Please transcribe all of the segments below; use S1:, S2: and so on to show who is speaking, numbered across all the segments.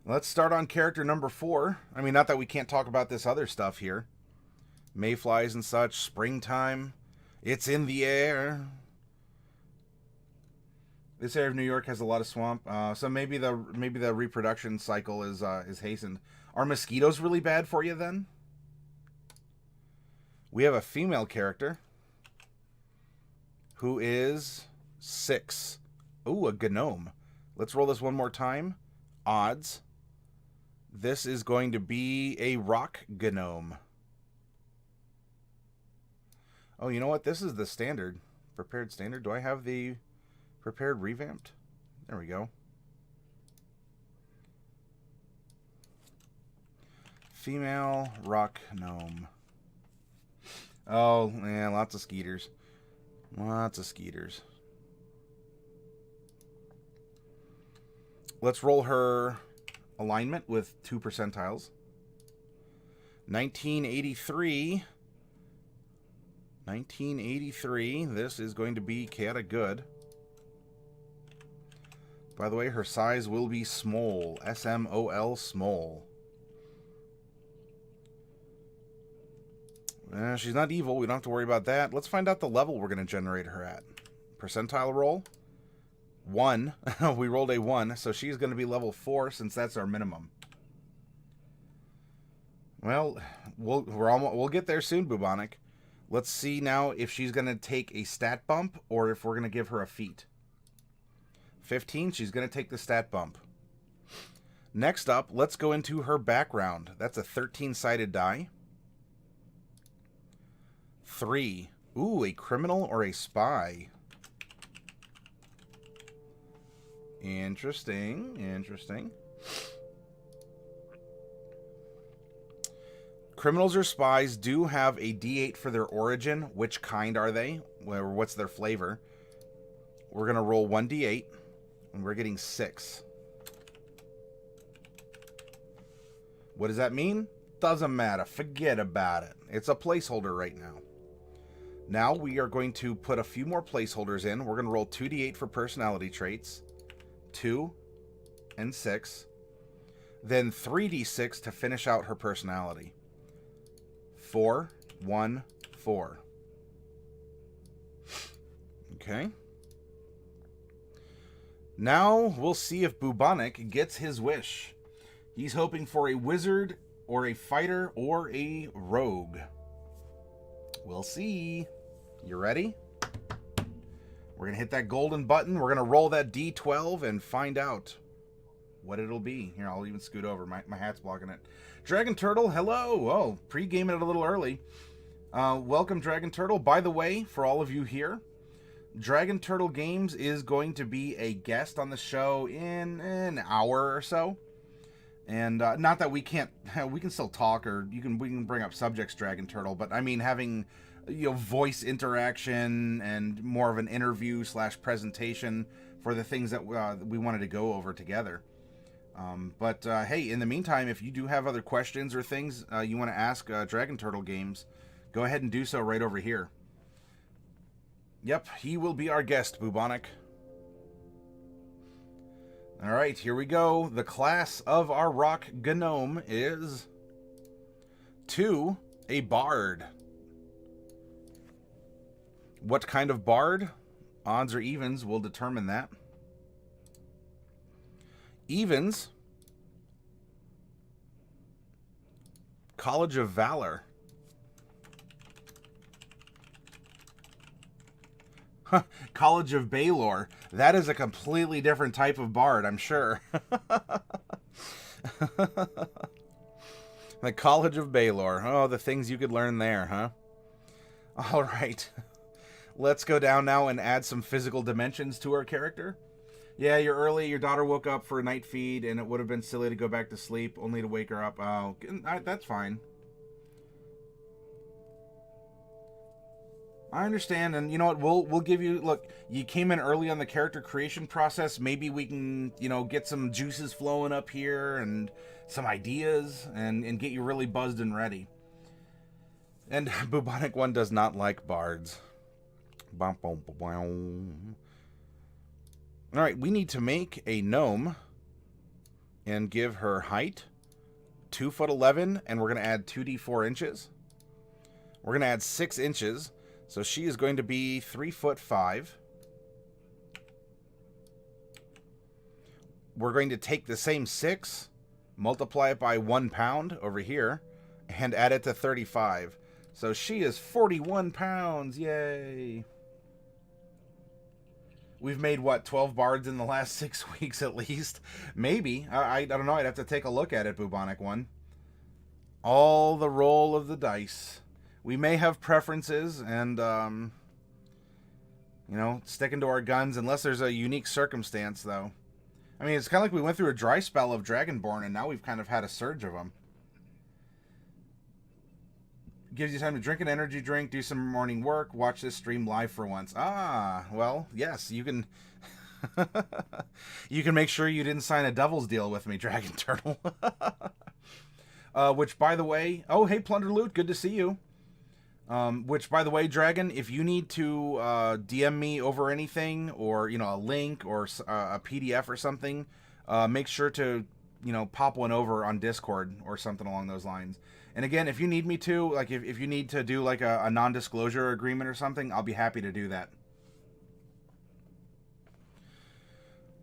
S1: Let's start on character number 4. I mean, not that we can't talk about this other stuff here. Mayflies and such, springtime. It's in the air. This area of New York has a lot of swamp, so maybe the reproduction cycle is hastened. Are mosquitoes really bad for you then? We have a female character who is 6. Ooh, a gnome. Let's roll this one more time. Odds. This is going to be a rock gnome. Oh, you know what? This is the standard. Prepared standard. Do I have the prepared revamped? There we go. Female rock gnome. Oh, yeah, lots of skeeters. Lots of skeeters. Let's roll her alignment with 2 percentiles. 1983. 1983. This is going to be chaotic good. By the way, her size will be small. S-M-O-L, small. She's not evil. We don't have to worry about that. Let's find out the level we're going to generate her at. Percentile roll. 1. We rolled a 1, so she's going to be level 4 since that's our minimum. Well, we'll get there soon, Bubonic. Let's see now if she's going to take a stat bump or if we're going to give her a feat. 15, she's going to take the stat bump. Next up, let's go into her background. That's a 13-sided die. 3. Ooh, a criminal or a spy. Interesting, interesting. Criminals or spies do have a D8 for their origin. Which kind are they? What's their flavor? We're going to roll 1d8, and we're getting 6. What does that mean? Doesn't matter. Forget about it. It's a placeholder right now. Now we are going to put a few more placeholders in. We're going to roll 2d8 for personality traits. 2 and 6. Then 3d6 to finish out her personality. 4, 1, 4. Okay. Now we'll see if Bubonic gets his wish. He's hoping for a wizard or a fighter or a rogue. We'll see. You ready? We're going to hit that golden button. We're going to roll that D12 and find out what it'll be. Here, I'll even scoot over. My hat's blocking it. Dragon Turtle, hello. Oh, pre-gaming it a little early. Welcome, Dragon Turtle. By the way, for all of you here, Dragon Turtle Games is going to be a guest on the show in an hour or so. And not that we can't, we can still talk, or we can bring up subjects, Dragon Turtle, but I mean having voice interaction and more of an interview / presentation for the things that we wanted to go over together. But hey, in the meantime, if you do have other questions or things you want to ask Dragon Turtle Games, go ahead and do so right over here. Yep, he will be our guest, Bubonic. All right, here we go. The class of our rock gnome is 2, a bard. What kind of bard? Odds or evens will determine that. Evens. College of Valor. College of Valor. That is a completely different type of bard, I'm sure. The College of Valor. Oh, the things you could learn there, huh? All right. Let's go down now and add some physical dimensions to our character. Yeah, you're early. Your daughter woke up for a night feed, and it would have been silly to go back to sleep, only to wake her up. Oh, that's fine. I understand, and you know what? We'll give you. Look, you came in early on the character creation process. Maybe we can, get some juices flowing up here and some ideas, and get you really buzzed and ready. And Bubonic One does not like bards. All right, we need to make a gnome and give her height 2'11", and we're going to add 2d4 inches. We're going to add 6 inches, so she is going to be 3'5". We're going to take the same 6, multiply it by 1 pound over here, and add it to 35. So she is 41 pounds. Yay! We've made, what, 12 bards in the last 6 weeks at least? Maybe. I don't know. I'd have to take a look at it, Bubonic One. All the roll of the dice. We may have preferences and, you know, sticking to our guns unless there's a unique circumstance, though. I mean, it's kind of like we went through a dry spell of Dragonborn, and now we've kind of had a surge of them. Gives you time to drink an energy drink, do some morning work, watch this stream live for once. Ah, well, yes, you can... you can make sure you didn't sign a devil's deal with me, Dragon Turtle. Which, by the way... Oh, hey, Plunder Loot, good to see you. Which, by the way, Dragon, if you need to DM me over anything, or, you know, a link, or a PDF or something, make sure to, you know, pop one over on Discord or something along those lines. And again, if you need me to, like, if you need to do, like, a non-disclosure agreement or something, I'll be happy to do that.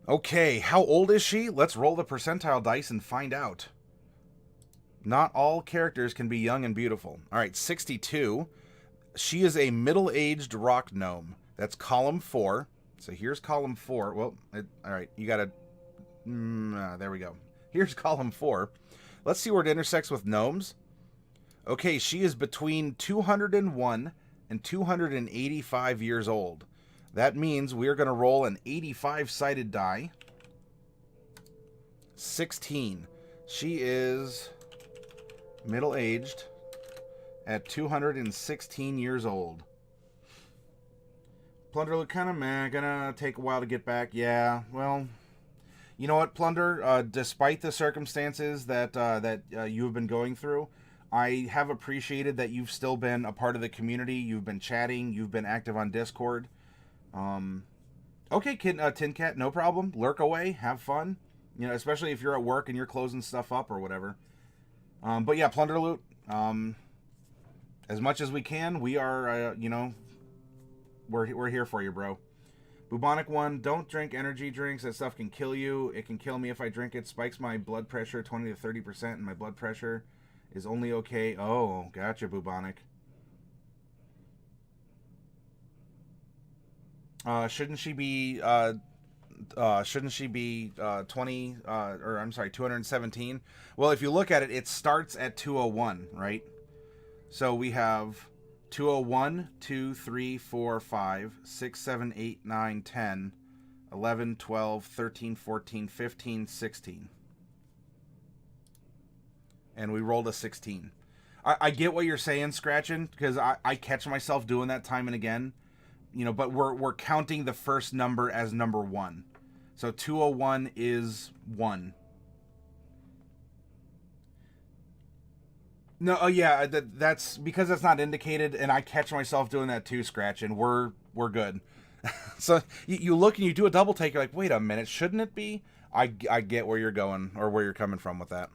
S1: Okay, how old is she? Let's roll the percentile dice and find out. Not all characters can be young and beautiful. All right, 62. She is a middle-aged rock gnome. That's column 4. So here's column 4. Well, all right, you got to... there we go. Here's column 4. Let's see where it intersects with gnomes. Okay, she is between 201 and 285 years old. That means we're going to roll an 85-sided die. 16. She is middle-aged at 216 years old. Plunder look kind of meh. Gonna take a while to get back. Yeah, well, you know what, Plunder? Despite the circumstances that you have been going through, I have appreciated that you've still been a part of the community. You've been chatting. You've been active on Discord. Okay, Tin Cat, no problem. Lurk away. Have fun. You know, especially if you're at work and you're closing stuff up or whatever. But yeah, Plunder Loot. As much as we can, we are, you know, we're here for you, bro. Bubonic One, don't drink energy drinks. That stuff can kill you. It can kill me if I drink it. Spikes my blood pressure 20 to 30%, and my blood pressure is only okay. Oh, gotcha, Bubonic. Shouldn't she be 217? Well, if you look at it, it starts at 201, right? So we have 201, 2, 3, 4, 5, 6, 7, 8, 9, 10, 11, 12, 13, 14, 15, 16. And we rolled a 16. I get what you're saying, Scratchin', because I catch myself doing that time and again. You know, but we're counting the first number as number 1. So 201 is 1. No, oh yeah, that's because that's not indicated, and I catch myself doing that too, Scratchin'. We're good. So you look and you do a double take, you're like, wait a minute, shouldn't it be? I get where you're going, or where you're coming from with that.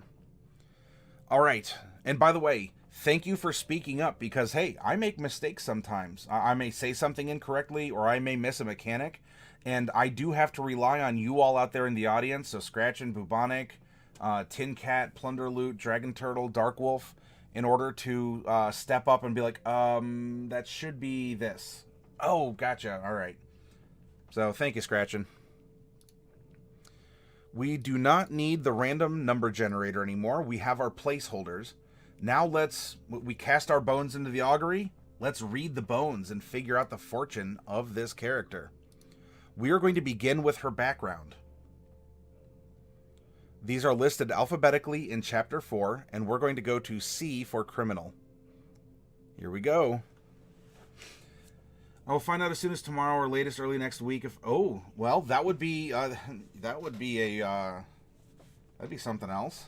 S1: All right, and by the way, thank you for speaking up, because, hey, I make mistakes sometimes. I may say something incorrectly, or I may miss a mechanic, and I do have to rely on you all out there in the audience, so Scratchin', Bubonic, Tin Cat, Plunder Loot, Dragon Turtle, Dark Wolf, in order to step up and be like, that should be this. Oh, gotcha, all right. So, thank you, Scratchin'. We do not need the random number generator anymore. We have our placeholders. Now we cast our bones into the augury. Let's read the bones and figure out the fortune of this character. We are going to begin with her background. These are listed alphabetically in Chapter 4, and we're going to go to C for criminal. Here we go. I'll find out as soon as tomorrow or latest early next week. Oh, well, that would be that'd be something else.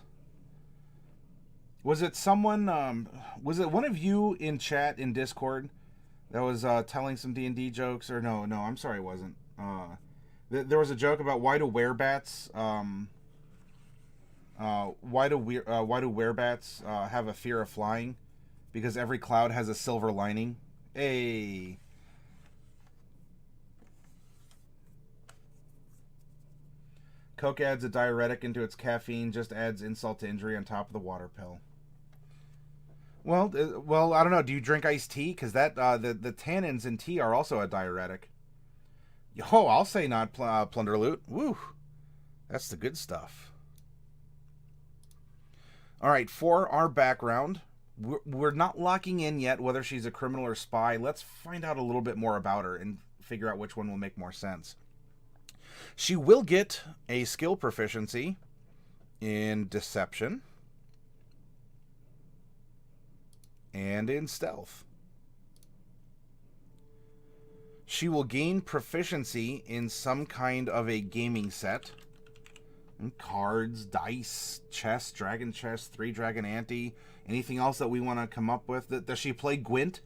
S1: Was it someone? Was it one of you in chat in Discord that was telling some D&D jokes? Or no, I'm sorry, it wasn't. There was a joke about why do werebats Why do werebats have a fear of flying? Because every cloud has a silver lining. Hey. Coke adds a diuretic into its caffeine, just adds insult to injury on top of the water pill. Well, I don't know. Do you drink iced tea? Because that the tannins in tea are also a diuretic. Oh, I'll say not plunder loot. Woo, that's the good stuff. All right, for our background, we're not locking in yet whether she's a criminal or spy. Let's find out a little bit more about her and figure out which one will make more sense. She will get a skill proficiency in deception and in stealth. She will gain proficiency in some kind of a gaming set. Cards, dice, chess, dragon chess, 3 dragon ante. Anything else that we want to come up with? Does she play Gwent?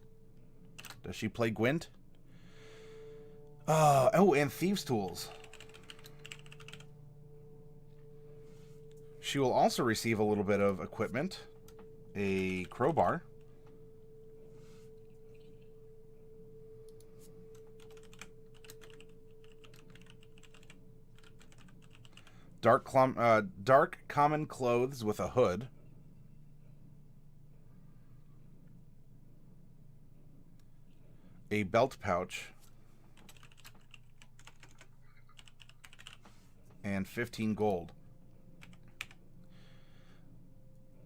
S1: Does she play Gwent? Oh, and thieves' tools. She will also receive a little bit of equipment. A crowbar. Dark common clothes with a hood. A belt pouch. And 15 gold.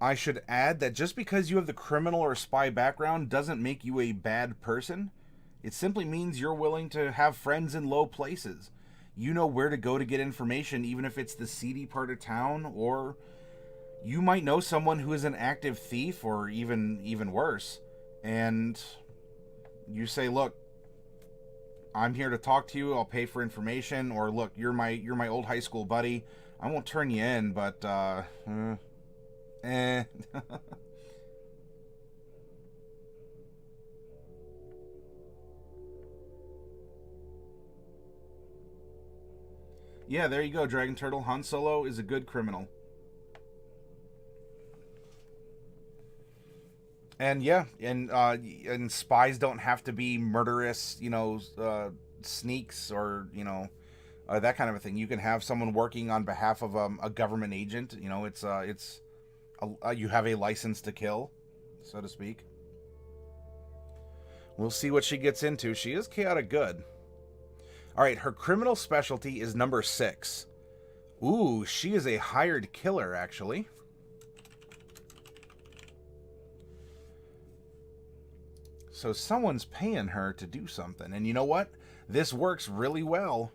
S1: I should add that just because you have the criminal or spy background doesn't make you a bad person. It simply means you're willing to have friends in low places. You know where to go to get information, even if it's the seedy part of town, or you might know someone who is an active thief, or even worse, and you say, "Look, I'm here to talk to you. I'll pay for information," or "Look, you're my old high school buddy. I won't turn you in, but Yeah, there you go, Dragon Turtle. Han Solo is a good criminal. And yeah, and spies don't have to be murderous, sneaks or, that kind of a thing. You can have someone working on behalf of a government agent. You have a license to kill, so to speak. We'll see what she gets into. She is chaotic good. All right, her criminal specialty is number 6. Ooh, she is a hired killer, actually. So someone's paying her to do something. And you know what? This works really well.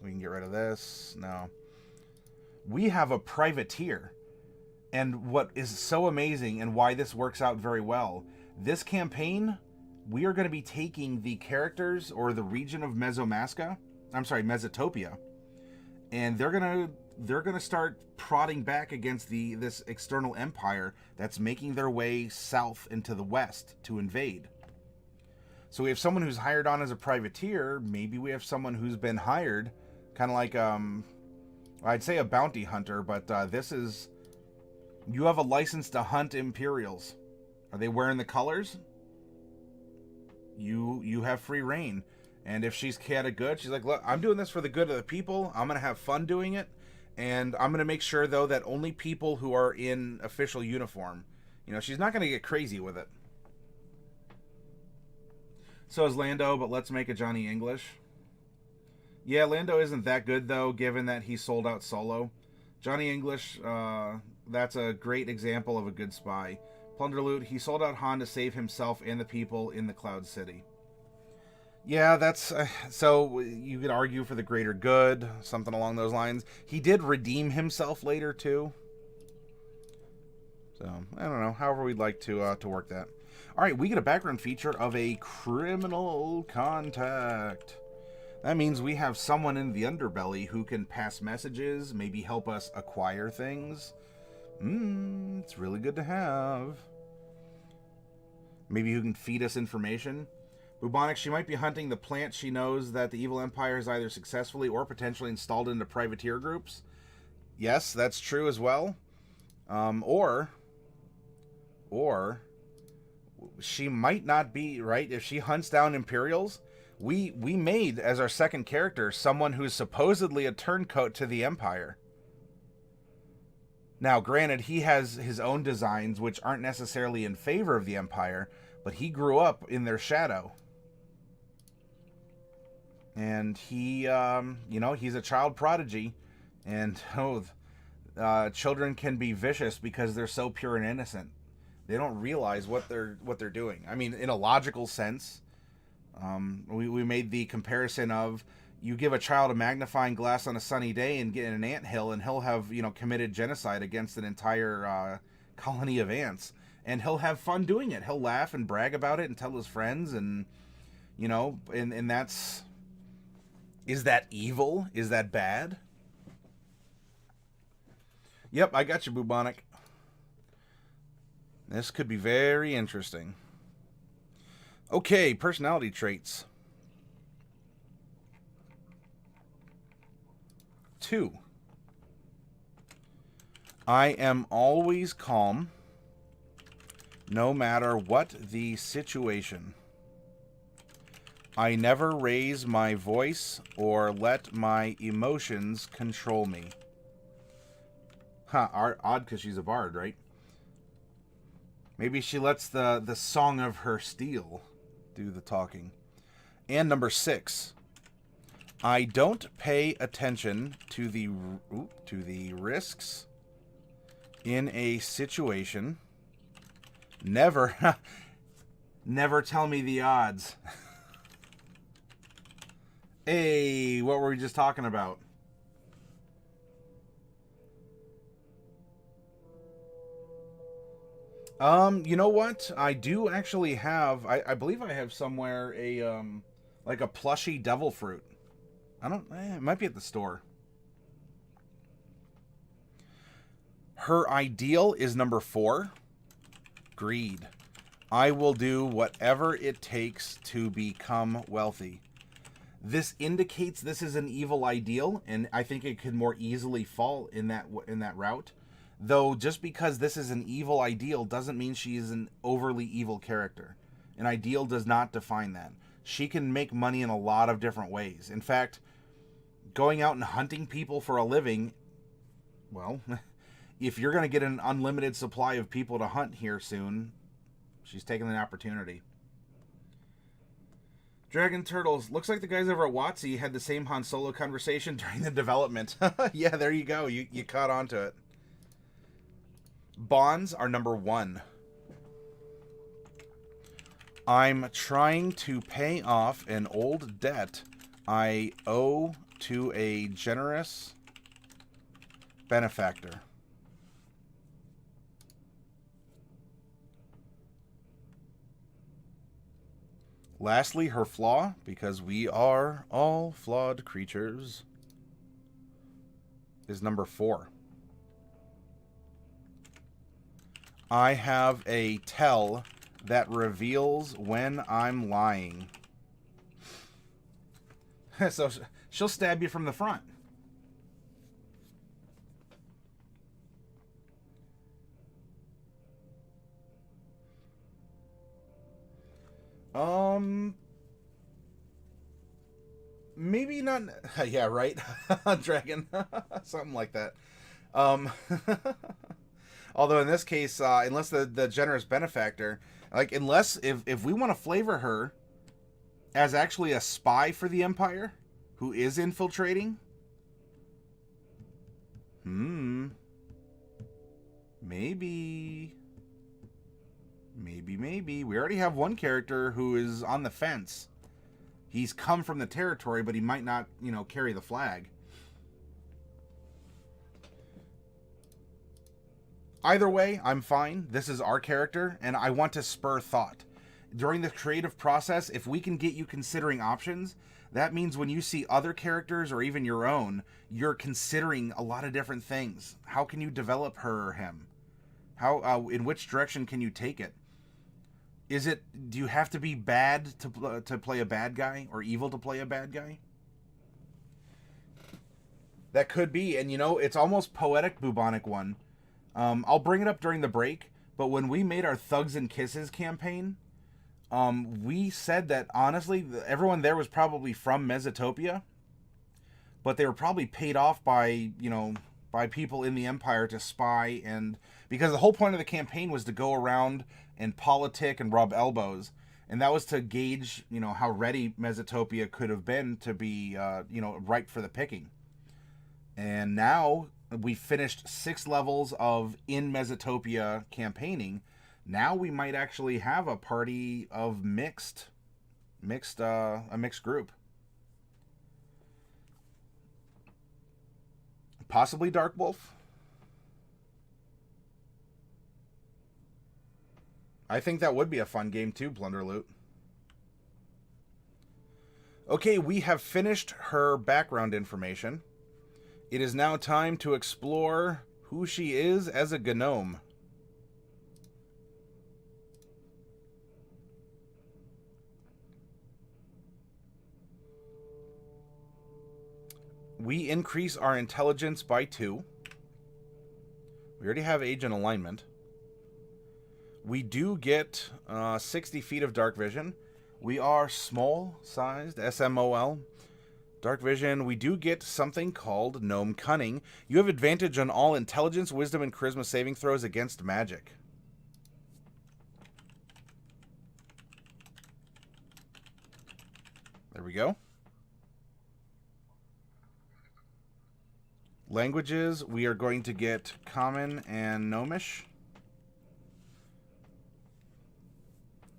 S1: We can get rid of this. No. We have a privateer. And what is so amazing and why this works out very well, this campaign, we are going to be taking the characters or the region of Mesotopia, and they're going to start prodding back against this external empire that's making their way south into the west to invade. So we have someone who's hired on as a privateer. Maybe we have someone who's been hired, kind of like I'd say a bounty hunter, but this is, you have a license to hunt Imperials. Are they wearing the colors? You have free reign. And if she's chaotic good, she's like, look, I'm doing this for the good of the people. I'm going to have fun doing it. And I'm going to make sure, though, that only people who are in official uniform, she's not going to get crazy with it. So is Lando, but let's make a Johnny English. Yeah, Lando isn't that good, though, given that he sold out Solo. Johnny English, that's a great example of a good spy. Plunder loot, he sold out Han to save himself and the people in the Cloud City. Yeah, that's... so you could argue for the greater good, something along those lines. He did redeem himself later, too. So, I don't know. However we'd like to work that. Alright, we get a background feature of a criminal contact. That means we have someone in the underbelly who can pass messages, maybe help us acquire things. It's really good to have. Maybe who can feed us information. Bubonic, she might be hunting the plant she knows that the evil empire has either successfully or potentially installed into privateer groups. Yes, that's true as well. Or she might not be, right? If she hunts down Imperials, we made as our second character someone who's supposedly a turncoat to the Empire. Now, granted, he has his own designs which aren't necessarily in favor of the Empire, but he grew up in their shadow. And he, he's a child prodigy. And, children can be vicious because they're so pure and innocent. They don't realize what they're doing. I mean, in a logical sense, we made the comparison of you give a child a magnifying glass on a sunny day and get in an anthill, and he'll have committed genocide against an entire colony of ants, and he'll have fun doing it. He'll laugh and brag about it and tell his friends, and and that's, is that evil? Is that bad? Yep, I got you, Bubonic. This could be very interesting. Okay, personality traits. 2. I am always calm, no matter what the situation. I never raise my voice or let my emotions control me. Huh, odd because she's a bard, right? Maybe she lets the song of her steel do the talking. And number 6. I don't pay attention to the risks in a situation. Never tell me the odds. Hey, what were we just talking about? You know what? I do actually have, I believe I have somewhere a, like a plushy devil fruit. It might be at the store. Her ideal is number 4. Greed. I will do whatever it takes to become wealthy. This indicates this is an evil ideal, and I think it could more easily fall in that route. Though, just because this is an evil ideal doesn't mean she is an overly evil character. An ideal does not define that. She can make money in a lot of different ways. In fact, going out and hunting people for a living, well, if you're going to get an unlimited supply of people to hunt here soon, she's taking the opportunity. Dragon Turtles. Looks like the guys over at WotC had the same Han Solo conversation during the development. Yeah, there you go. You caught on to it. Bonds are number 1. I'm trying to pay off an old debt I owe to a generous benefactor. Lastly, her flaw, because we are all flawed creatures, is number 4. I have a tell that reveals when I'm lying. So she'll stab you from the front. Maybe not. Yeah, right. Dragon. Something like that. Although in this case, unless the generous benefactor, like, unless if we want to flavor her as actually a spy for the Empire who is infiltrating, maybe. We already have one character who is on the fence. He's come from the territory, but he might not, carry the flag. Either way, I'm fine. This is our character, and I want to spur thought. During the creative process, if we can get you considering options, that means when you see other characters or even your own, you're considering a lot of different things. How can you develop her or him? How, in which direction can you take it? Do you have to be bad to play a bad guy, or evil to play a bad guy? That could be, and it's almost poetic, Bubonic One. I'll bring it up during the break, but when we made our Thugs and Kisses campaign, we said that, honestly, everyone there was probably from Mesotopia, but they were probably paid off by, by people in the Empire to spy, and because the whole point of the campaign was to go around and politic and rub elbows, and that was to gauge, how ready Mesotopia could have been to be, ripe for the picking. And now we finished 6 levels of in Mesotopia campaigning. Now we might actually have a party of a mixed group. Possibly Dark Wolf. I think that would be a fun game too, Plunder Loot. Okay, we have finished her background information. It is now time to explore who she is as a Gnome. We increase our intelligence by 2. We already have age and alignment. We do get 60 feet of dark vision. We are small-sized, SMOL. Dark vision, we do get something called Gnome Cunning. You have advantage on all intelligence, wisdom, and charisma saving throws against magic. There we go. Languages, we are going to get Common and Gnomish.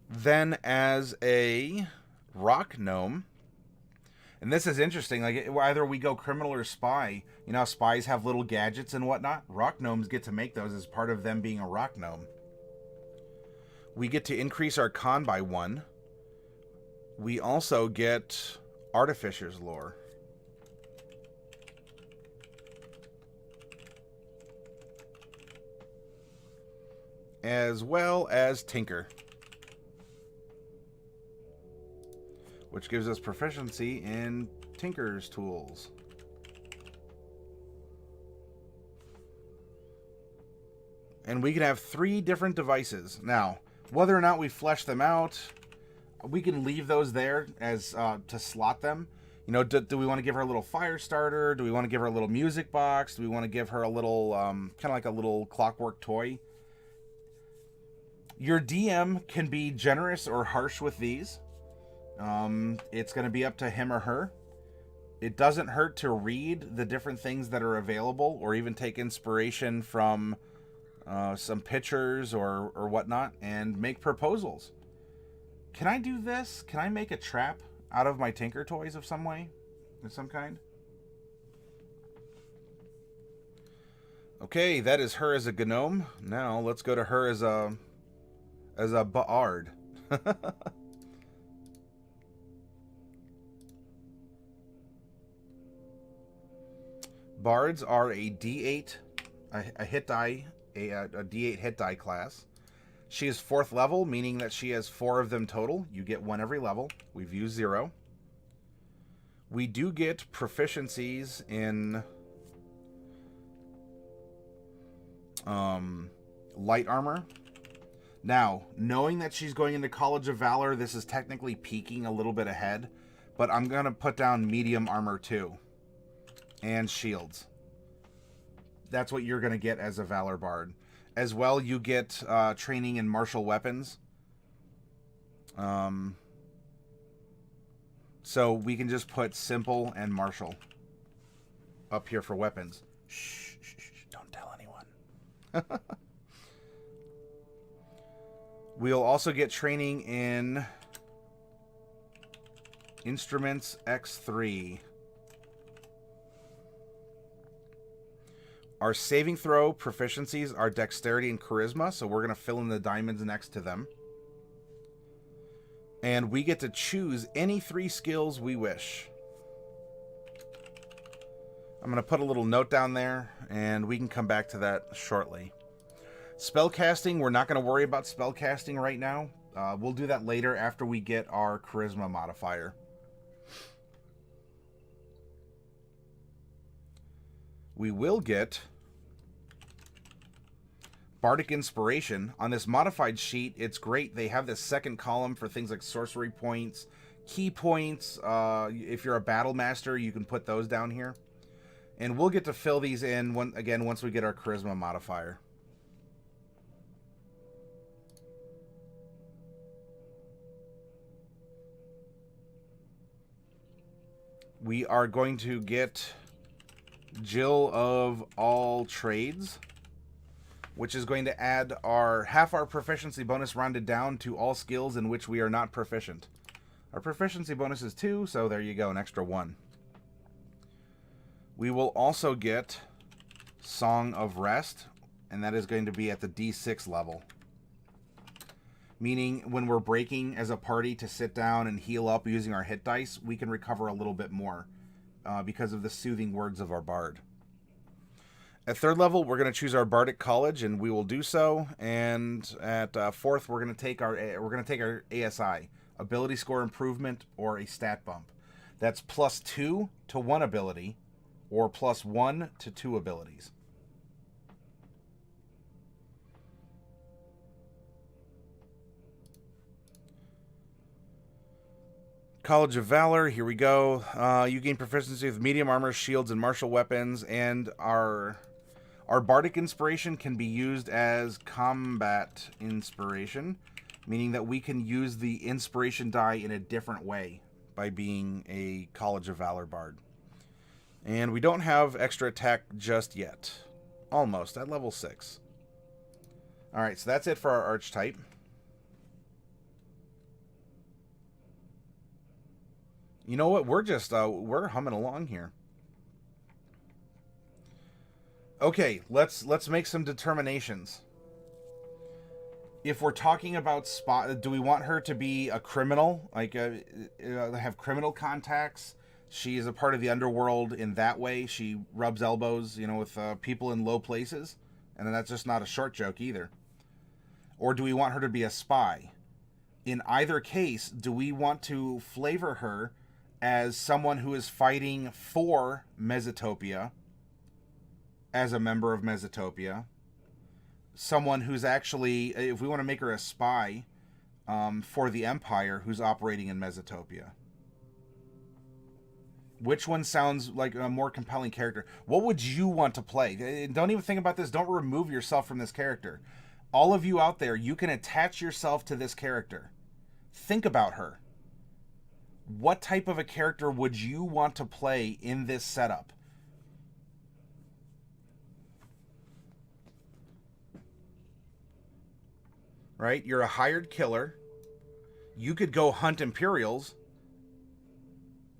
S1: Then as a Rock Gnome, and this is interesting, like either we go criminal or spy. You know how spies have little gadgets and whatnot? Rock Gnomes get to make those as part of them being a Rock Gnome. We get to increase our con by 1. We also get Artificer's Lore. As well as Tinker, which gives us proficiency in Tinker's tools. And we can have 3 different devices. Now, whether or not we flesh them out, we can leave those there as to slot them. You know, do we want to give her a little fire starter? Do we want to give her a little music box? Do we want to give her a little, kind of like a little clockwork toy? Your DM can be generous or harsh with these. It's going to be up to him or her. It doesn't hurt to read the different things that are available, or even take inspiration from some pictures or whatnot, and make proposals. Can I do this? Can I make a trap out of my Tinker toys of some way? Of some kind? Okay, that is her as a Gnome. Now let's go to her as a Bard. Bards are a D8, a hit die, a D8 hit die class. She is 4th level, meaning that she has 4 of them total. You get 1 every level. We've used 0. We do get proficiencies in light armor. Now, knowing that she's going into College of Valor, this is technically peaking a little bit ahead, but I'm going to put down medium armor too. And shields. That's what you're going to get as a Valor Bard. As well, you get training in martial weapons. So we can just put simple and martial up here for weapons. Shh, shh, shh, don't tell anyone. We'll also get training in Instruments X3. Our saving throw proficiencies are dexterity and charisma, so we're going to fill in the diamonds next to them. And we get to choose any 3 skills we wish. I'm going to put a little note down there, and we can come back to that shortly. Spellcasting, we're not going to worry about spellcasting right now. We'll do that later after we get our charisma modifier. We will get Bardic Inspiration. On this modified sheet, it's great. They have this second column for things like sorcery points, key points. If you're a battle master, you can put those down here. And we'll get to fill these in, once we get our charisma modifier. We are going to get Jill of all trades, which is going to add half our proficiency bonus rounded down to all skills in which we are not proficient. Our proficiency bonus is 2, so there you go, an extra 1. We will also get Song of Rest, and that is going to be at the D6 level. Meaning when we're breaking as a party to sit down and heal up using our hit dice, we can recover a little bit more because of the soothing words of our bard. At 3rd level, we're going to choose our Bardic College, and we will do so. And at 4th, we're going to take our ASI, Ability Score Improvement, or a stat bump. That's +2 to 1 ability, or +1 to 2 abilities. College of Valor, here we go. You gain proficiency with medium armor, shields, and martial weapons, and our Bardic Inspiration can be used as combat inspiration, meaning that we can use the inspiration die in a different way by being a College of Valor bard. And we don't have extra attack just yet. Almost, at level 6. Alright, so that's it for our archetype. You know what? We're just, we're humming along here. Okay, let's make some determinations. If we're talking about do we want her to be a criminal? Like, have criminal contacts? She is a part of the underworld in that way. She rubs elbows, with people in low places. And then that's just not a short joke either. Or do we want her to be a spy? In either case, do we want to flavor her as someone who is fighting for Mesotopia, as a member of Mesotopia, someone who's actually, if we want to make her a spy for the Empire who's operating in Mesotopia? Which one sounds like a more compelling character? What would you want to play? Don't even think about this. Don't remove yourself from this character. All of you out there, you can attach yourself to this character. Think about her. What type of a character would you want to play in this setup? Right? You're a hired killer. You could go hunt Imperials.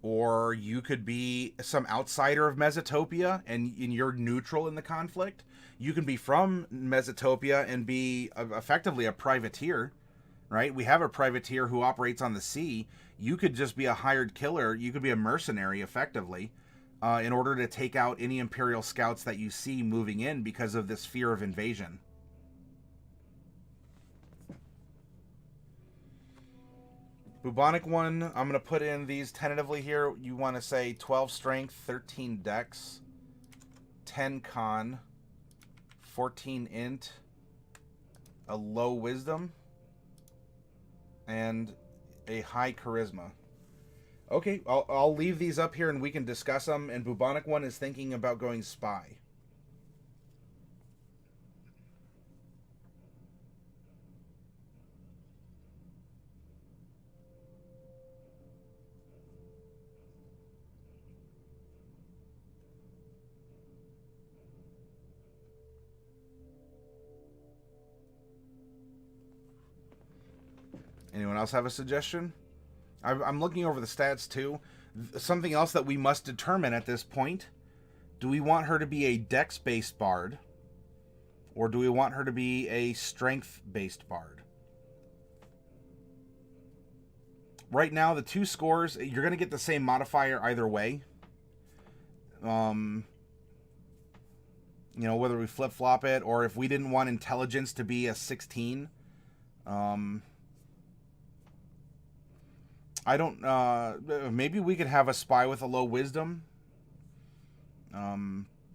S1: Or you could be some outsider of Mesotopia and you're neutral in the conflict. You can be from Mesotopia and be effectively a privateer. Right? We have a privateer who operates on the sea. You could just be a hired killer. You could be a mercenary, effectively, in order to take out any Imperial scouts that you see moving in because of this fear of invasion. Bubonic one, I'm going to put in these tentatively here. You want to say 12 strength, 13 dex, 10 con, 14 int, a low wisdom, and a high charisma. Okay, I'll leave these up here and we can discuss them. And Bubonic one is thinking about going spy. Anyone else have a suggestion? I'm looking over the stats too. Something else that we must determine at this point. Do we want her to be a dex-based bard? Or do we want her to be a strength-based bard? Right now, the two scores, you're going to get the same modifier either way. Whether we flip-flop it, or if we didn't want intelligence to be a 16. I don't, maybe we could have a spy with a low wisdom.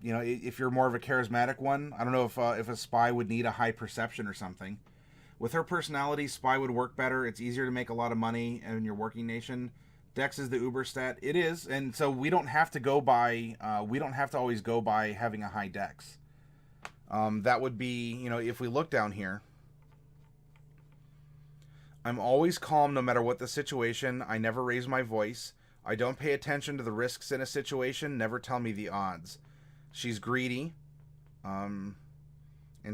S1: You know, if you're more of a charismatic one, I don't know if a spy would need a high perception or something. With her personality, spy would work better. It's easier to make a lot of money in your working nation. Dex is the uber stat. It is, and so we don't have to go by. We don't have to always go by having a high dex. That would be, you know, if we look down here. I'm always calm no matter what the situation. I never raise my voice. I don't pay attention to the risks in a situation. Never tell me the odds. She's greedy. And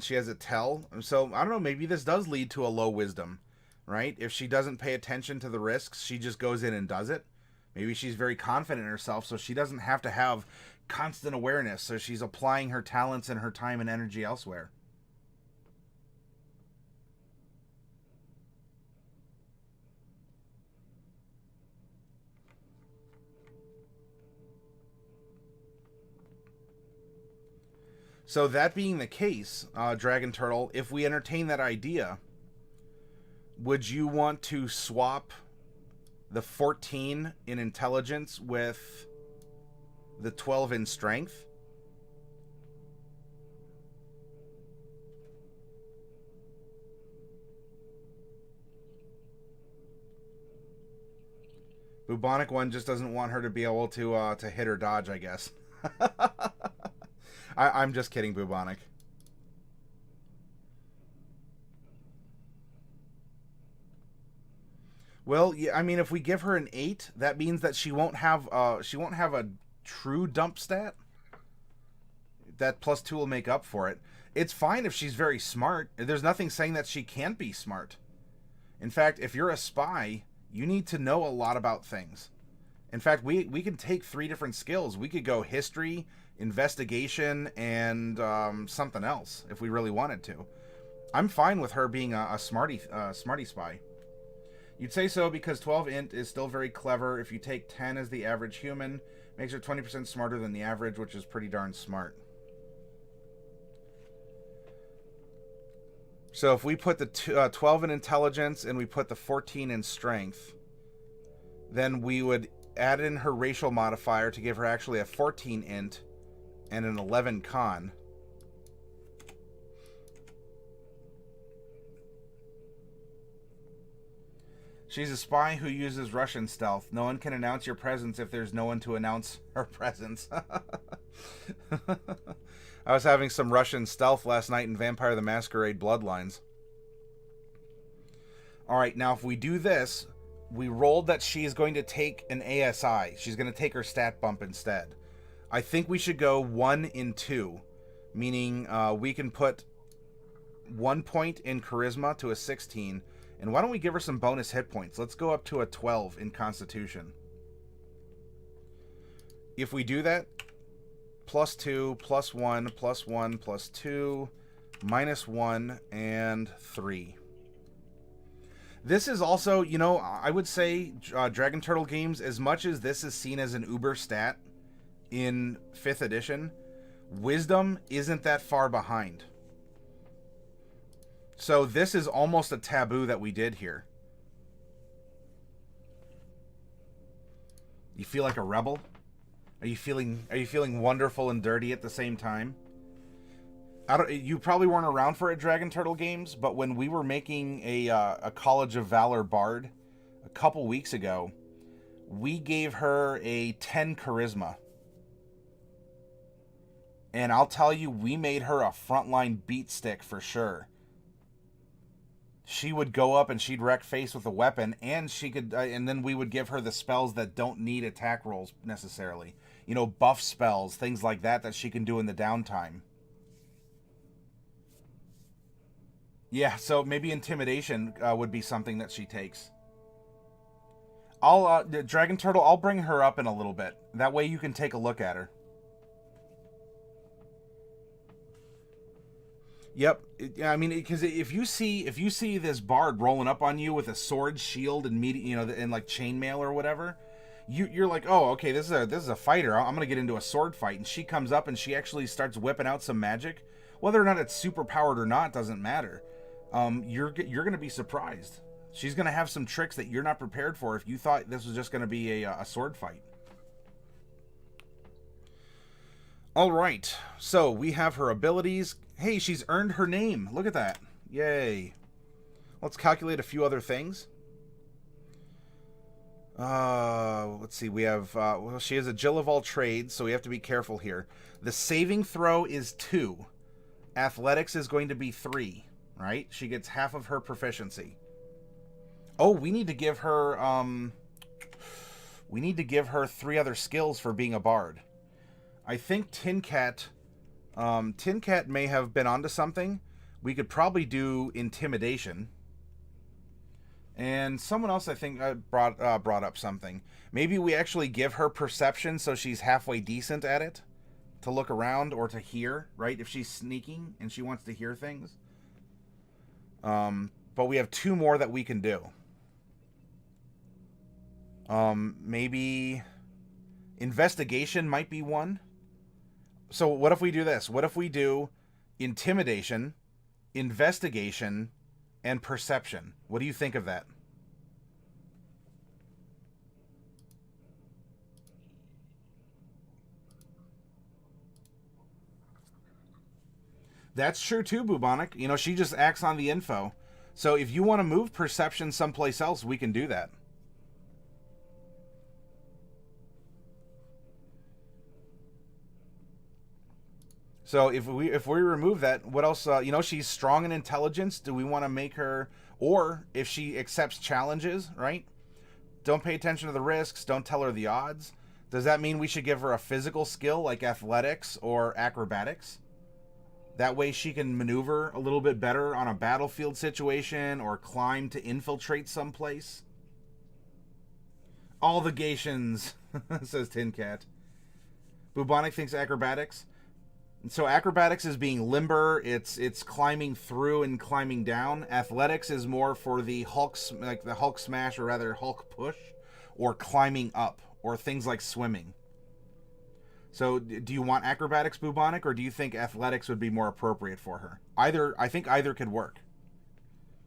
S1: she has a tell. So, I don't know, maybe this does lead to a low wisdom, right? If she doesn't pay attention to the risks, she just goes in and does it. Maybe she's very confident in herself, so she doesn't have to have constant awareness. So she's applying her talents and her time and energy elsewhere. So that being the case, Dragon Turtle, if we entertain that idea, would you want to swap the 14 in intelligence with the 12 in strength? Bubonic one just doesn't want her to be able to hit or dodge, I guess. I'm just kidding, Bubonic. Well, yeah, I mean, if we give her an 8, that means that she won't have a true dump stat. That +2 will make up for it. It's fine if she's very smart. There's nothing saying that she can't be smart. In fact, if you're a spy, you need to know a lot about things. In fact, we can take 3 different skills. We could go history, investigation, and something else if we really wanted to. I'm fine with her being a smarty spy. You'd say so because 12 int is still very clever. If you take 10 as the average human, makes her 20% smarter than the average, which is pretty darn smart. So if we put the 12 in intelligence and we put the 14 in strength, then we would add in her racial modifier to give her actually a 14 int and an 11 con. She's a spy who uses Russian stealth. No one can announce your presence if there's no one to announce her presence. I was having some Russian stealth last night in Vampire the Masquerade Bloodlines. Alright, now if we do this, we rolled that she is going to take an ASI. She's going to take her stat bump instead. I think we should go 1 in 2, meaning we can put 1 point in Charisma to a 16, and why don't we give her some bonus hit points? Let's go up to a 12 in Constitution. If we do that, +2, +1, +1, +2, -1, and 3. This is also, you know, I would say Dragon Turtle games, as much as this is seen as an uber stat in 5th edition, Wisdom isn't that far behind. So this is almost a taboo that we did here. You feel like a rebel? Are you feeling wonderful and dirty at the same time? You probably weren't around for it, Dragon Turtle games, but when we were making a College of Valor Bard a couple weeks ago, we gave her a 10 charisma. And I'll tell you, we made her a frontline beat stick for sure. She would go up and she'd wreck face with a weapon, and she could, and then we would give her the spells that don't need attack rolls necessarily. You know, buff spells, things like that that she can do in the downtime. Yeah, so maybe intimidation would be something that she takes. Dragon Turtle, I'll bring her up in a little bit. That way you can take a look at her. Yep, I mean, because if you see this bard rolling up on you with a sword, shield, and and like chainmail or whatever, you're like, oh, okay, this is a fighter. I'm gonna get into a sword fight, and she comes up and she actually starts whipping out some magic. Whether or not it's super powered or not doesn't matter. You're gonna be surprised. She's gonna have some tricks that you're not prepared for if you thought this was just gonna be a sword fight. All right, so we have her abilities. Hey, she's earned her name. Look at that. Yay. Let's calculate a few other things. Let's see. We have, well, she has a Jill of all trades, so we have to be careful here. The saving throw is 2. Athletics is going to be 3, right? She gets half of her proficiency. Oh, we need to give her, we need to give her 3 other skills for being a bard. I think Tin Cat may have been onto something. We could probably do intimidation. And someone else, I think, brought up something. Maybe we actually give her perception so she's halfway decent at it. To look around or to hear, right? If she's sneaking and she wants to hear things. But we have 2 more that we can do. Maybe investigation might be one. So what if we do this? What if we do intimidation, investigation, and perception? What do you think of that? That's true too, Bubonic. You know, she just acts on the info. So if you want to move perception someplace else, we can do that. So if we remove that, what else? You know, she's strong in intelligence. Do we want to make her, or if she accepts challenges, right? Don't pay attention to the risks. Don't tell her the odds. Does that mean we should give her a physical skill like athletics or acrobatics? That way she can maneuver a little bit better on a battlefield situation or climb to infiltrate someplace. All the Gations, says Tin Cat. Bubonic thinks acrobatics. So acrobatics is being limber. It's climbing through and climbing down. Athletics is more for the Hulk, like the Hulk smash, or rather Hulk push, or climbing up, or things like swimming. So do you want acrobatics, Bubonic, or do you think athletics would be more appropriate for her? Either, I think either could work.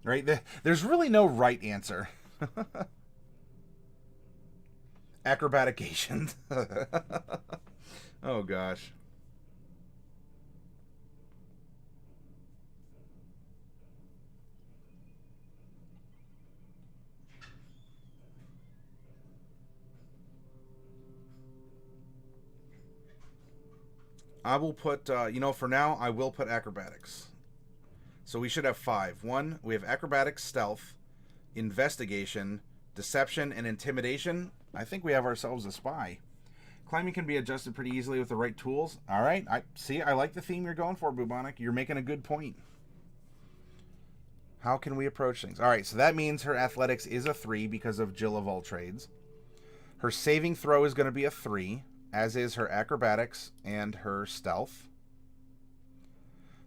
S1: Right? There's really no right answer. Acrobatication. Oh gosh. I will put, you know, for now, I will put acrobatics. So we should have 5. 1, we have acrobatics, stealth, investigation, deception, and intimidation. I think we have ourselves a spy. Climbing can be adjusted pretty easily with the right tools. All right, I like the theme you're going for, Bubonic. You're making a good point. How can we approach things? All right, so that means her athletics is a 3 because of Jill of all trades. Her saving throw is going to be a 3. As is her acrobatics and her stealth.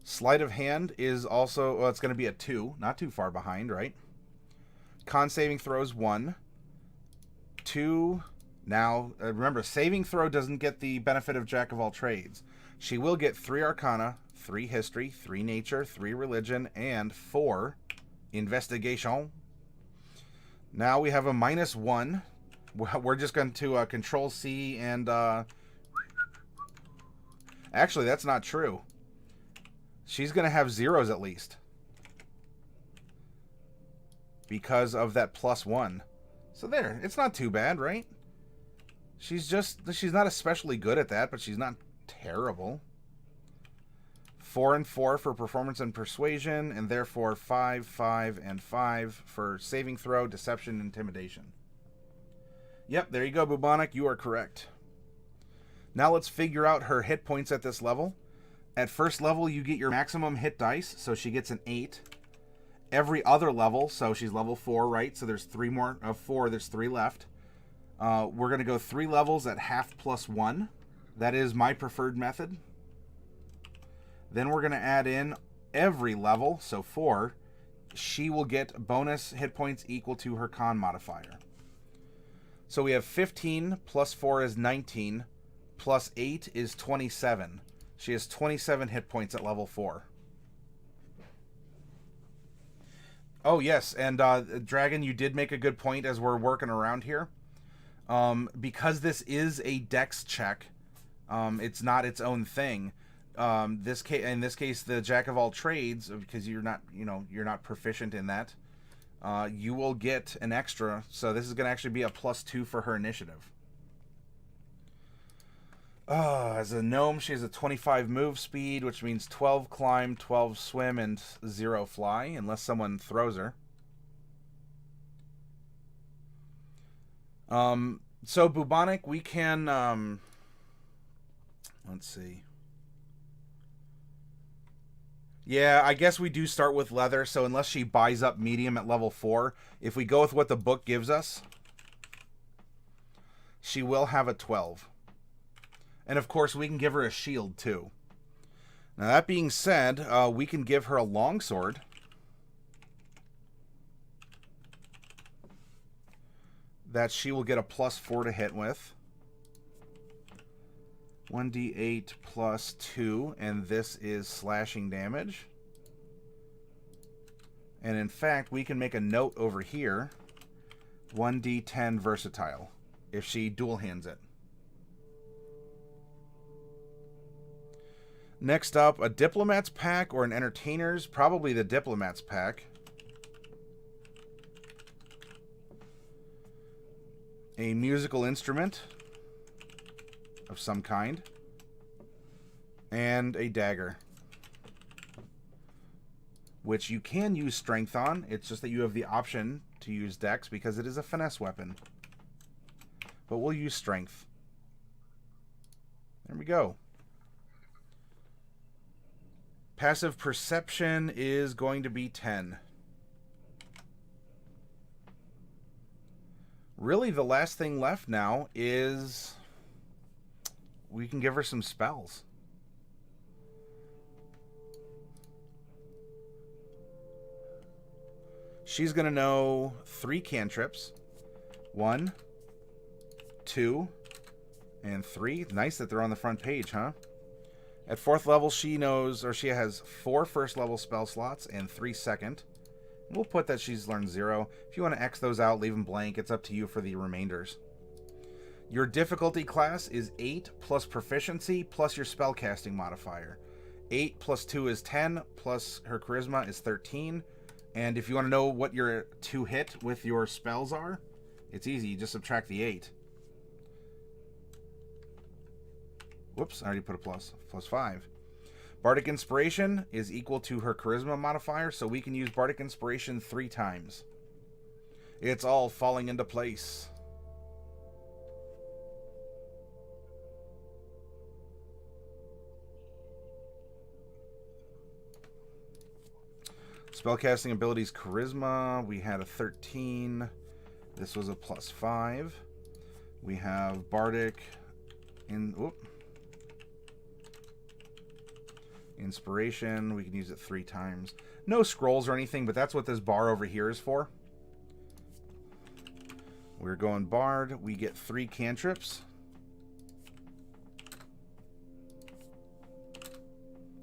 S1: Sleight of hand is also, well, it's going to be a 2. Not too far behind, right? Con saving throws 1. 2. Now, remember, saving throw doesn't get the benefit of Jack of all trades. She will get 3 arcana, 3 history, 3 nature, 3 religion, and 4 investigation. Now we have a -1. We're just going to Control C and... Actually, that's not true. She's going to have 0s at least. Because of that +1. So there, it's not too bad, right? She's not especially good at that, but she's not terrible. 4 and 4 for performance and persuasion, and therefore 5, 5, and 5 for saving throw, deception, intimidation. Yep, there you go, Bubonic. You are correct. Now let's figure out her hit points at this level. At first level, you get your maximum hit dice, so she gets an 8. Every other level, so she's level 4, right? So there's 3 more of 4. There's 3 left. We're going to go 3 levels at half +1. That is my preferred method. Then we're going to add in every level, so 4. She will get bonus hit points equal to her con modifier. So we have 15 plus 4 is 19, plus 8 is 27. She has 27 hit points at level 4. Oh, yes, and Dragon, you did make a good point as we're working around here. Because this is a dex check, It's not its own thing. In this case, the jack of all trades, because you're not proficient in that. You will get an extra, so this is going to actually be a +2 for her initiative. As a gnome, she has a 25 move speed, which means 12 climb, 12 swim, and 0 fly, unless someone throws her. So bubonic, we can, let's see. Yeah, I guess we do start with leather, so unless she buys up medium at level 4, if we go with what the book gives us, she will have a 12. And of course, we can give her a shield, too. Now, that being said, we can give her a longsword. That she will get a +4 to hit with. 1d8 +2, and this is slashing damage. And in fact, we can make a note over here. 1d10 versatile, if she dual hands it. Next up, a diplomat's pack or an entertainer's, probably the diplomat's pack. A musical instrument of some kind, and a dagger, which you can use strength on. It's just that you have the option to use dex because it is a finesse weapon, but we'll use strength. There we go. Passive perception is going to be 10. Really, the last thing left now is we can give her some spells. She's going to know 3 cantrips. 1, 2, and 3. Nice that they're on the front page, huh? At 4th level, she has 4 first level spell slots and 3 second. We'll put that she's learned 0. If you want to X those out, leave them blank. It's up to you for the remainders. Your difficulty class is 8 plus proficiency plus your spellcasting modifier. 8 plus 2 is 10, plus her charisma is 13. And if you want to know what your to hit with your spells are, it's easy. You just subtract the 8. Whoops, I already put a plus. +5. Bardic Inspiration is equal to her charisma modifier, so we can use Bardic Inspiration 3 times. It's all falling into place. Spellcasting abilities charisma, we had a 13. This was a +5. We have Bardic Inspiration, we can use it 3 times. No scrolls or anything, but that's what this bar over here is for. We're going Bard. We get 3 cantrips.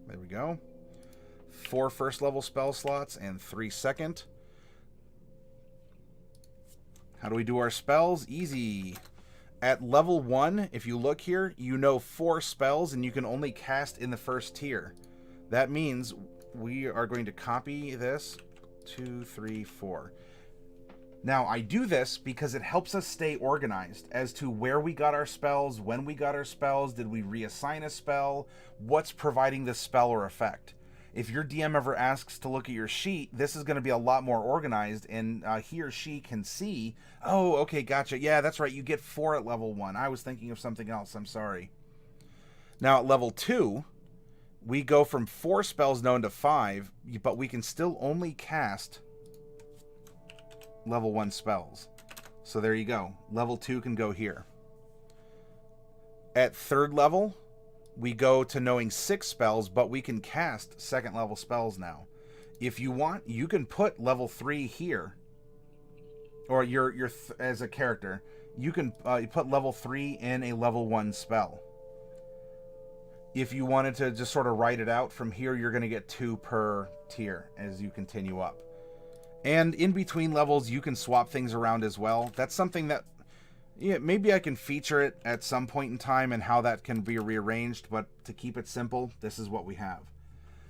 S1: There we go. 4 first level spell slots and 3 second. How do we do our spells? Easy. At level 1, if you look here, you know 4 spells and you can only cast in the first tier. That means we are going to copy this. 2, 3, 4. Now, I do this because it helps us stay organized as to where we got our spells, when we got our spells, did we reassign a spell, what's providing the spell or effect. If your DM ever asks to look at your sheet, this is going to be a lot more organized, and he or she can see, oh, okay, gotcha. Yeah, that's right. You get 4 at level 1. I was thinking of something else. I'm sorry. Now, at level 2, we go from 4 spells known to 5, but we can still only cast level 1 spells. So there you go. Level 2 can go here. At 3rd level, we go to knowing 6 spells, but we can cast 2nd level spells now. If you want, you can put level 3 here, or as a character, you can put level 3 in a level 1 spell. If you wanted to just sort of write it out from here, you're going to get 2 per tier as you continue up. And in between levels, you can swap things around as well. That's something that Yeah, maybe I can feature it at some point in time and how that can be rearranged, but to keep it simple, this is what we have.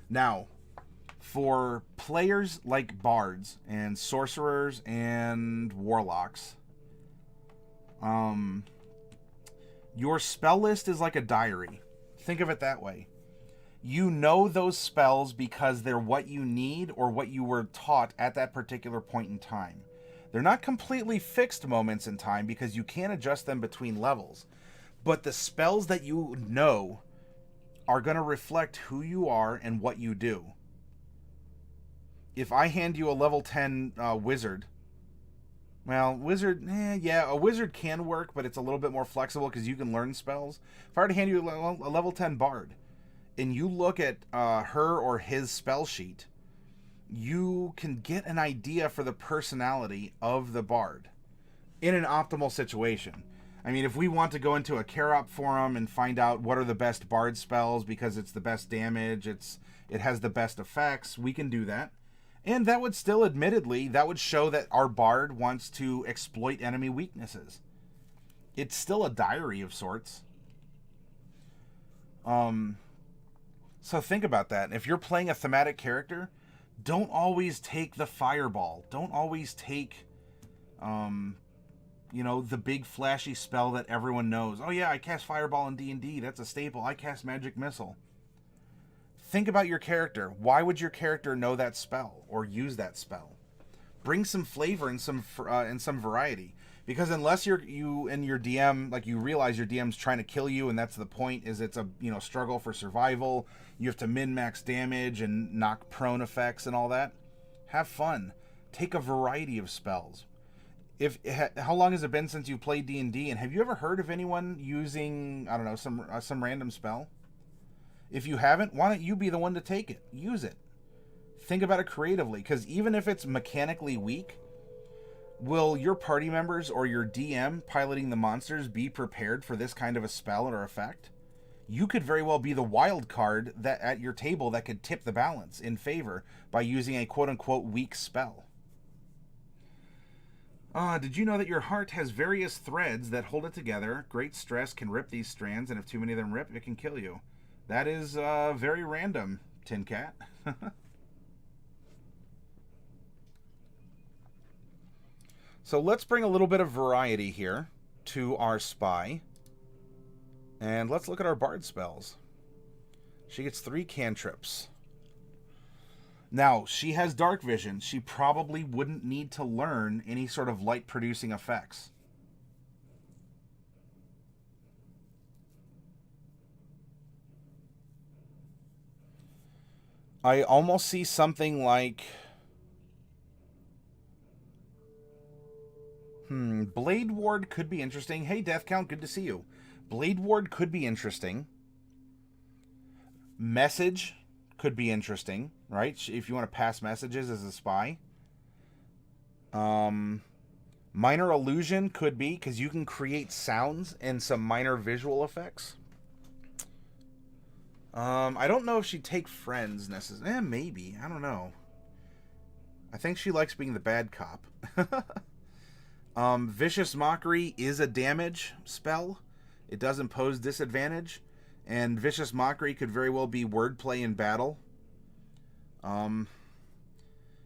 S1: Now, for players like bards and sorcerers and warlocks, your spell list is like a diary. Think of it that way. You know those spells because they're what you need or what you were taught at that particular point in time. They're not completely fixed moments in time because you can adjust them between levels. But the spells that you know are going to reflect who you are and what you do. If I hand you a level 10 wizard, well, wizard, yeah, a wizard can work, but it's a little bit more flexible because you can learn spells. If I were to hand you a level 10 bard, and you look at her or his spell sheet, you can get an idea for the personality of the bard in an optimal situation. I mean, if we want to go into a Karop forum and find out what are the best bard spells because it's the best damage, it has the best effects, we can do that. And that would still, admittedly, that would show that our bard wants to exploit enemy weaknesses. It's still a diary of sorts. So think about that. If you're playing a thematic character, don't always take the fireball. Don't always take, the big flashy spell that everyone knows. Oh yeah, I cast fireball in D&D. That's a staple. I cast magic missile. Think about your character. Why would your character know that spell or use that spell? Bring some flavor and some variety. Because unless you and your DM, like, you realize your DM's trying to kill you, and that's the point, is it's a struggle for survival. You have to min-max damage and knock prone effects and all that. Have fun. Take a variety of spells. How long has it been since you played D&D, and have you ever heard of anyone using, I don't know, some random spell? If you haven't, why don't you be the one to take it? Use it. Think about it creatively, because even if it's mechanically weak, will your party members or your DM piloting the monsters be prepared for this kind of a spell or effect? You could very well be the wild card that at your table that could tip the balance in favor by using a quote-unquote weak spell. Did you know that your heart has various threads that hold it together? Great stress can rip these strands, and if too many of them rip, it can kill you. That is very random, Tin Cat. So let's bring a little bit of variety here to our spy. And let's look at our bard spells. She gets 3 cantrips. Now, she has dark vision. She probably wouldn't need to learn any sort of light-producing effects. I almost see something like... Blade Ward could be interesting. Hey, Death Count, good to see you. Blade Ward could be interesting. Message could be interesting, right? If you want to pass messages as a spy. Minor Illusion could be, because you can create sounds and some minor visual effects. I don't know if she'd take friends necessarily. Maybe. I don't know. I think she likes being the bad cop. Vicious Mockery is a damage spell. It does impose disadvantage. And Vicious Mockery could very well be wordplay in battle.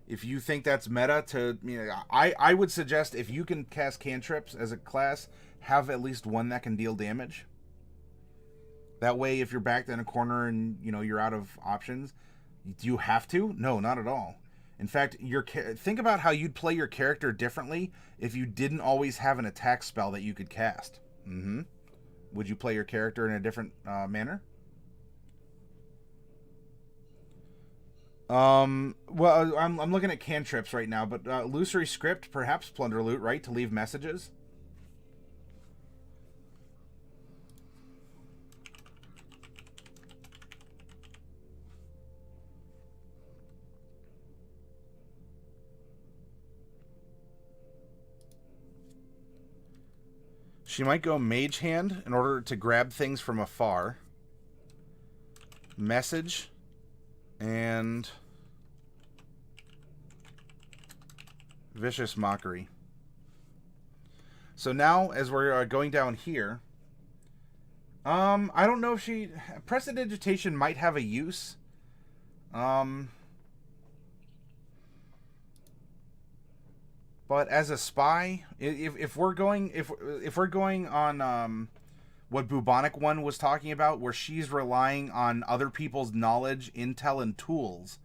S1: If you think that's meta, I would suggest if you can cast cantrips as a class, have at least one that can deal damage. That way, if you're backed in a corner and you're out of options, do you have to? No, not at all. In fact, think about how you'd play your character differently if you didn't always have an attack spell that you could cast. Would you play your character in a different manner? Well, I'm looking at cantrips right now, but Illusory Script, perhaps Plunder Loot, right? To leave messages. She might go Mage Hand in order to grab things from afar. Message. And Vicious Mockery. So now, as we're going down here, I don't know if she... Prestidigitation might have a use. But as a spy, if we're going on what Bubonic One was talking about, where she's relying on other people's knowledge, intel, and tools,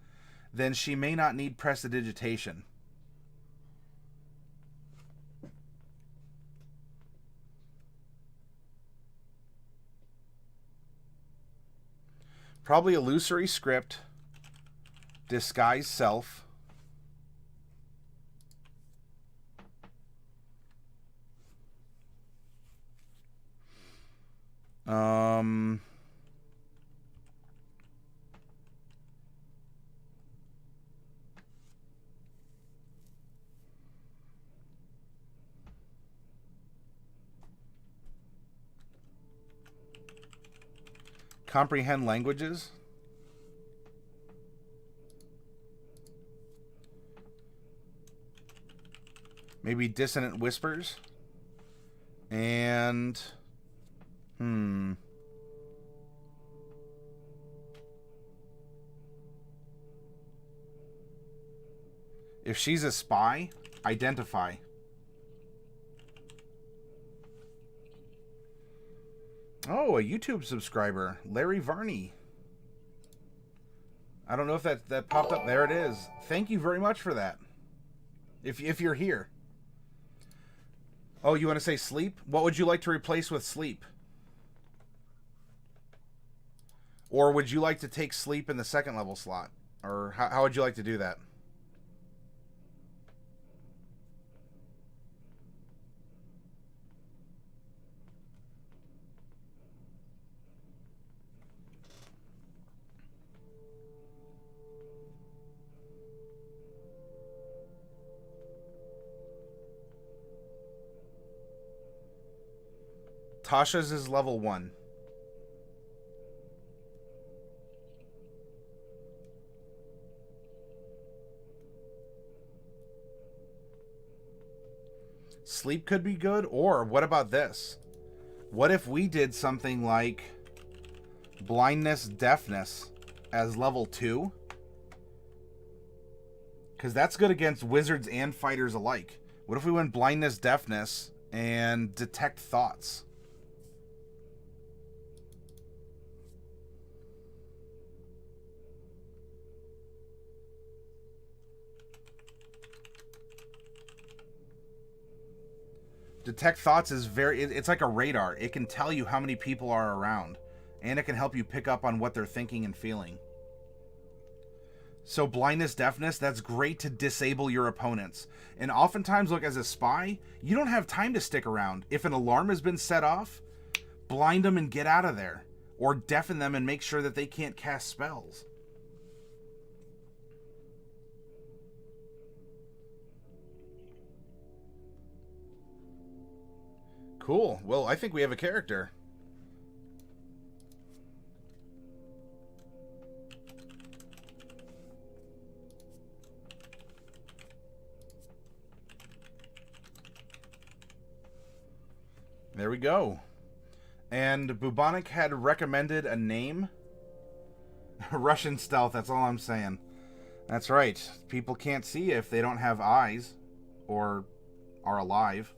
S1: then she may not need prestidigitation. Probably illusory script, disguise self. Comprehend languages. Maybe dissonant whispers. And... If she's a spy, identify. Oh, a YouTube subscriber, Larry Varney. I don't know if that popped up. There it is. Thank you very much for that. If you're here. Oh, you want to say sleep? What would you like to replace with sleep? Or would you like to take sleep in the second level slot? Or how would you like to do that? Tasha's is level 1. Sleep could be good, or what about this? What if we did something like blindness, deafness as level 2? Because that's good against wizards and fighters alike. What if we went blindness, deafness, and detect thoughts? Detect thoughts is it's like a radar. It can tell you how many people are around, and it can help you pick up on what they're thinking and feeling. So blindness, deafness, that's great to disable your opponents. And oftentimes, look, as a spy, you don't have time to stick around. If an alarm has been set off, blind them and get out of there. Or deafen them and make sure that they can't cast spells. Cool. Well, I think we have a character. There we go. And Bubonic had recommended a name. Russian stealth, that's all I'm saying. That's right. People can't see if they don't have eyes or are alive.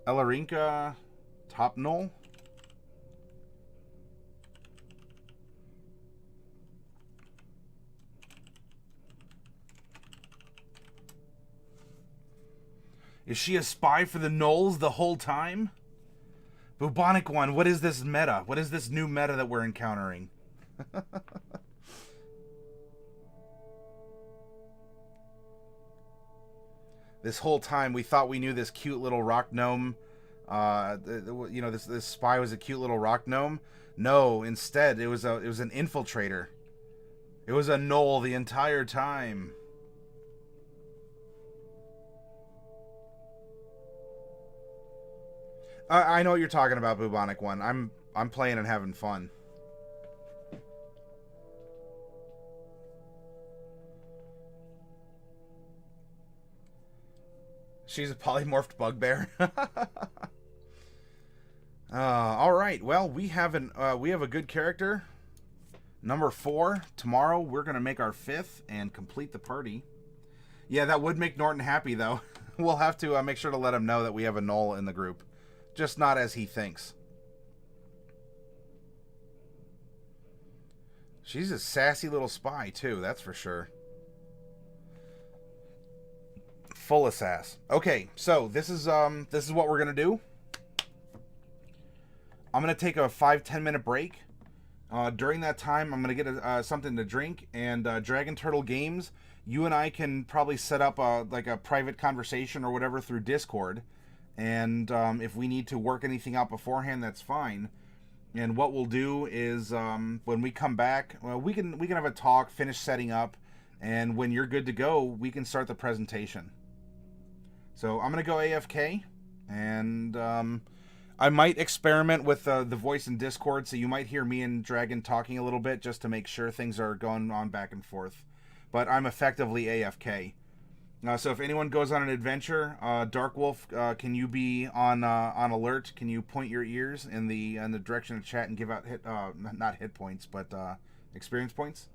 S1: Elirinka Topknoll. Is she a spy for the Knolls the whole time? Bubonic One, what is this meta? What is this new meta that we're encountering? This whole time we thought we knew this cute little rock gnome. You know, this spy was a cute little rock gnome. No, instead it was an infiltrator. It was a Gnoll the entire time. I know what you're talking about, Bubonic One. I'm playing and having fun. She's a polymorphed bugbear. All right. Well, we have a good character. Number 4. Tomorrow we're gonna make our 5th and complete the party. Yeah, that would make Norton happy though. We'll have to make sure to let him know that we have a Gnoll in the group, just not as he thinks. She's a sassy little spy too. That's for sure. Full of sass. Okay, so this is what we're gonna do. I'm gonna take a 5-10 minute break. During that time, I'm gonna get something to drink, and Dragon Turtle Games, you and I can probably set up like a private conversation or whatever through Discord, and if we need to work anything out beforehand, that's fine. And what we'll do is when we come back, well, we can have a talk, finish setting up, and when you're good to go, we can start the presentation. So I'm gonna go AFK, and I might experiment with the voice in Discord, so you might hear me and Dragon talking a little bit just to make sure things are going on back and forth. But I'm effectively AFK. So if anyone goes on an adventure, Dark Wolf, can you be on alert? Can you point your ears in the direction of chat and give out not hit points, but experience points?